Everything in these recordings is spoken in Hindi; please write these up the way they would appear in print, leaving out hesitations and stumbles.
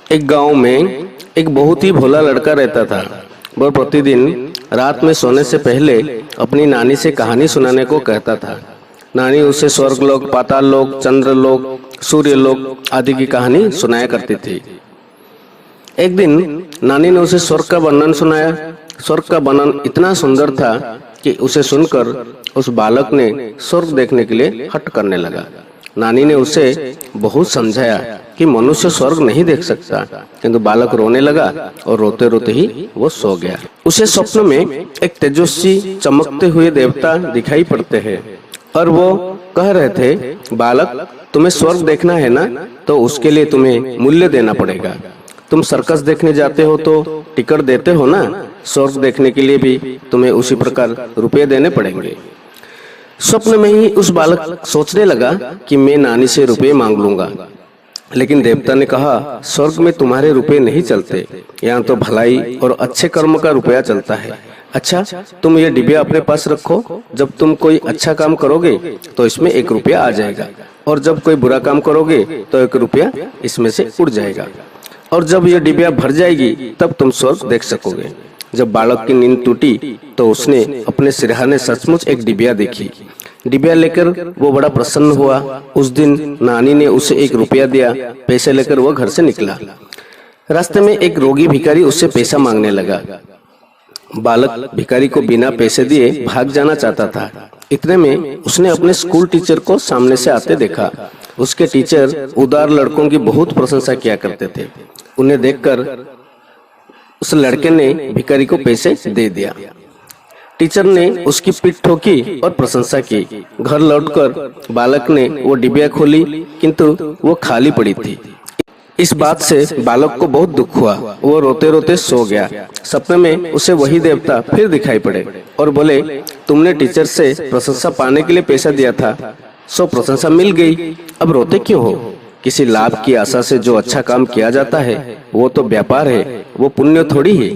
एक गांव में एक बहुत ही भोला लड़का रहता था। वह प्रतिदिन रात में सोने से पहले अपनी नानी से कहानी सुनाने को कहता था। नानी उसे स्वर्गलोक, पाताल लोक, चंद्रलोक, सूर्यलोक आदि की कहानी सुनाया करती थी। एक दिन नानी ने उसे स्वर्ग का वर्णन सुनाया। स्वर्ग का वर्णन इतना सुंदर था कि उसे सुनकर उस बालक ने स्वर्ग देखने के लिए हट करने लगा। नानी ने उसे बहुत समझाया कि मनुष्य स्वर्ग नहीं देख सकता, किंतु बालक रोने लगा और रोते रोते ही वो सो गया। उसे स्वप्न में एक तेजस्वी चमकते हुए देवता दिखाई पड़ते हैं और वो कह रहे थे, बालक तुम्हें स्वर्ग देखना है ना, तो उसके लिए तुम्हें मूल्य देना पड़ेगा। तुम सर्कस देखने जाते हो तो टिकट देते हो ना, स्वर्ग देखने के लिए भी तुम्हें उसी प्रकार रुपए देने पड़ेंगे। स्वप्न में ही उस बालक सोचने लगा कि मैं नानी से रुपए मांग लूंगा, लेकिन देवता ने कहा, स्वर्ग में तुम्हारे रुपए नहीं चलते, यहाँ तो भलाई और अच्छे कर्म का रुपया चलता है। अच्छा, तुम ये डिबिया अपने पास रखो। जब तुम कोई अच्छा काम करोगे तो इसमें 1 रुपया आ जाएगा, और जब कोई बुरा काम करोगे तो 1 रुपया इसमें से उड़ जाएगा, और जब यह डिबिया भर जाएगी तब तुम स्वर्ग देख सकोगे। जब बालक की नींद टूटी तो उसने अपने सिरहाने सचमुच एक डिबिया देखी। डिबिया लेकर वो बड़ा प्रसन्न हुआ। उस दिन नानी ने उसे 1 रुपया दिया। पैसे लेकर वो घर से निकला। रास्ते में एक रोगी भिखारी उससे पैसा मांगने लगा। बालक भिखारी को बिना पैसे दिए भाग जाना चाहता था। इतने में उसने अपने स्कूल टीचर को सामने से आते देखा। उसके टीचर उदार लड़कों की बहुत प्रशंसा किया करते थे। उन्हें देखकर उस लड़के ने भिखारी को पैसे दे दिया। टीचर ने उसकी पीठ ठोकी और प्रशंसा की। घर लौटकर बालक ने वो डिबिया खोली, किंतु वो खाली पड़ी थी। इस बात से बालक को बहुत दुख हुआ। वो रोते रोते सो गया। सपने में उसे वही देवता फिर दिखाई पड़े और बोले, तुमने टीचर से प्रशंसा पाने के लिए पैसा दिया था, सो प्रशंसा मिल गई, अब रोते क्यों हो? किसी लाभ की आशा से जो अच्छा काम किया जाता है वो तो व्यापार है, वो पुण्य थोड़ी है।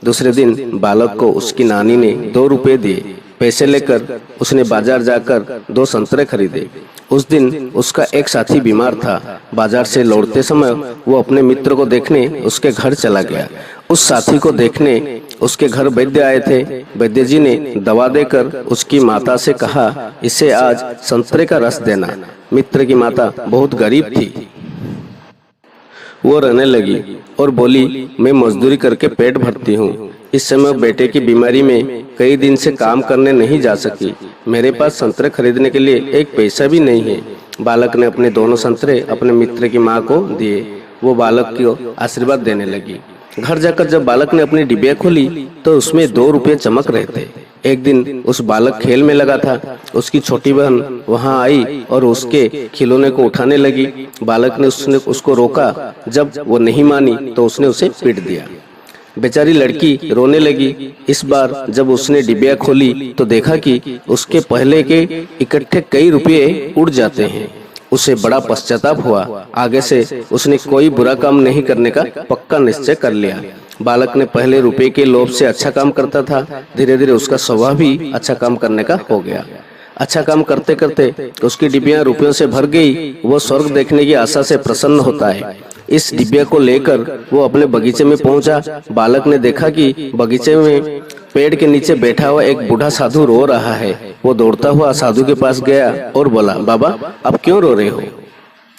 दूसरे दिन बालक को उसकी नानी ने 2 रुपए दिए। पैसे लेकर उसने बाजार जाकर 2 संतरे खरीदे। उस दिन उसका एक साथी बीमार था। बाजार से लौटते समय वो अपने मित्र को देखने उसके घर चला गया। उस साथी को देखने उसके घर वैद्य आए थे। वैद्य जी ने दवा देकर उसकी माता से कहा, इसे आज संतरे का रस देना। मित्र की माता बहुत गरीब थी। वो रोने लगी और बोली, मैं मजदूरी करके पेट भरती हूँ। इस समय बेटे की बीमारी में कई दिन से काम करने नहीं जा सकी। मेरे पास संतरे खरीदने के लिए एक पैसा भी नहीं है। बालक ने अपने दोनों संतरे अपने मित्र की माँ को दिए। वो बालक को आशीर्वाद देने लगी। घर जाकर जब बालक ने अपनी डिबिया खोली तो उसमें 2 रुपये चमक रहे थे। एक दिन उस बालक खेल में लगा था। उसकी छोटी बहन वहां आई और उसके खिलौने को उठाने लगी। बालक ने उसको रोका। जब वो नहीं मानी तो उसने उसे पीट दिया। बेचारी लड़की रोने लगी। इस बार जब उसने डिबिया खोली तो देखा कि उसके पहले के इकट्ठे कई रुपये उड़ जाते हैं। उसे बड़ा पश्चाताप हुआ। आगे से उसने कोई बुरा काम नहीं करने का पक्का निश्चय कर लिया। बालक ने पहले रुपए के लोभ से अच्छा काम करता था। धीरे धीरे उसका स्वभाव भी अच्छा काम करने का हो गया। अच्छा काम करते करते उसकी डिबिया रुपयों से भर गई। वो स्वर्ग देखने की आशा से प्रसन्न होता है। इस डिबिया को लेकर वो अपने बगीचे में पहुंचा। बालक ने देखा कि बगीचे में पेड़ के नीचे बैठा हुआ एक बूढ़ा साधु रो रहा है। वो दौड़ता हुआ साधु के पास गया और बोला, बाबा आप क्यों रो रहे हो?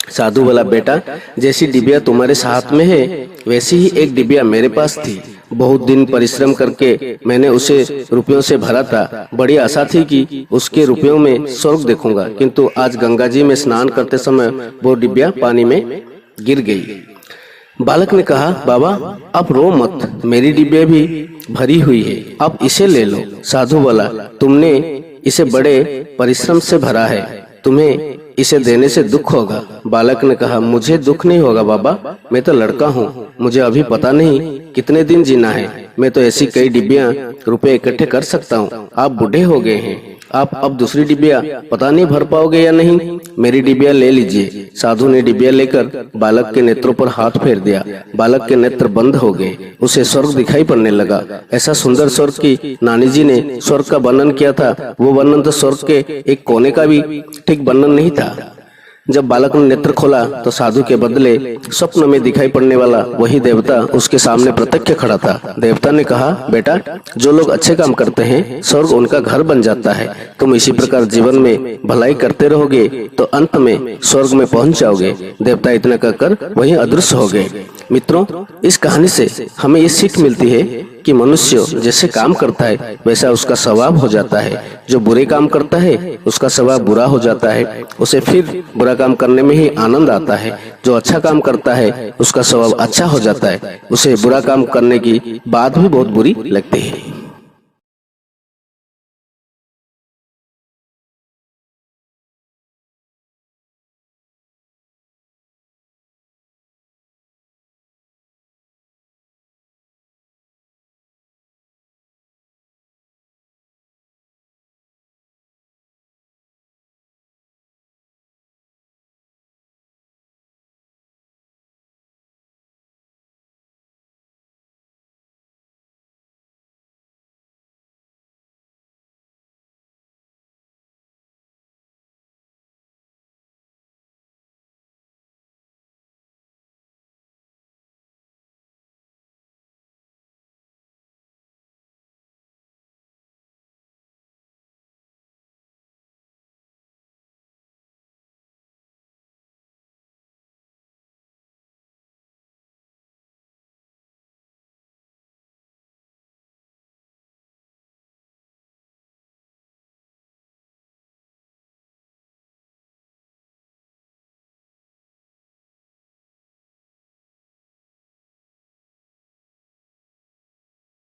साधु बोला, बेटा जैसी डिबिया तुम्हारे साथ में है वैसी ही एक डिबिया मेरे पास थी। बहुत दिन परिश्रम करके मैंने उसे रुपयों से भरा था। बड़ी आशा थी कि उसके रुपयों में स्वर्ग देखूंगा, किंतु आज गंगा जी में स्नान करते समय वो डिबिया पानी में गिर गई। बालक ने कहा, बाबा आप रो मत, मेरी डिबिया भी भरी हुई है, आप इसे ले लो। साधु बोला, तुमने इसे बड़े परिश्रम से भरा है, तुम्हें इसे देने से दुख होगा। बालक ने कहा, मुझे दुख नहीं होगा बाबा, मैं तो लड़का हूँ, मुझे अभी पता नहीं कितने दिन जीना है। मैं तो ऐसी कई डिबिया रुपए इकट्ठे कर सकता हूँ। आप बूढ़े हो गए हैं, आप अब दूसरी डिबिया पता नहीं भर पाओगे या नहीं, मेरी डिबिया ले लीजिए। साधु ने डिबिया लेकर बालक के नेत्रों पर हाथ फेर दिया। बालक के नेत्र बंद हो गए। उसे स्वर्ग दिखाई पड़ने लगा। ऐसा सुंदर स्वर्ग की नानी जी ने स्वर्ग का वर्णन किया था। वो वर्णन तो स्वर्ग के एक कोने का भी ठीक वर्णन नहीं था। जब बालक ने नेत्र खोला तो साधु के बदले स्वप्न में दिखाई पड़ने वाला वही देवता उसके सामने प्रत्यक्ष खड़ा था। देवता ने कहा, बेटा, जो लोग अच्छे काम करते हैं स्वर्ग उनका घर बन जाता है। तुम इसी प्रकार जीवन में भलाई करते रहोगे तो अंत में स्वर्ग में पहुंच जाओगे। देवता इतना कहकर वही अदृश्य हो गए। मित्रों, इस कहानी से हमें ये सीख मिलती है कि मनुष्य जैसे काम करता है वैसा उसका स्वभाव हो जाता है। जो बुरे काम करता है उसका स्वभाव बुरा हो जाता है, उसे फिर बुरा काम करने में ही आनंद आता है। जो अच्छा काम करता है उसका स्वभाव अच्छा हो जाता है, उसे बुरा काम करने की बात भी बहुत बुरी लगती है।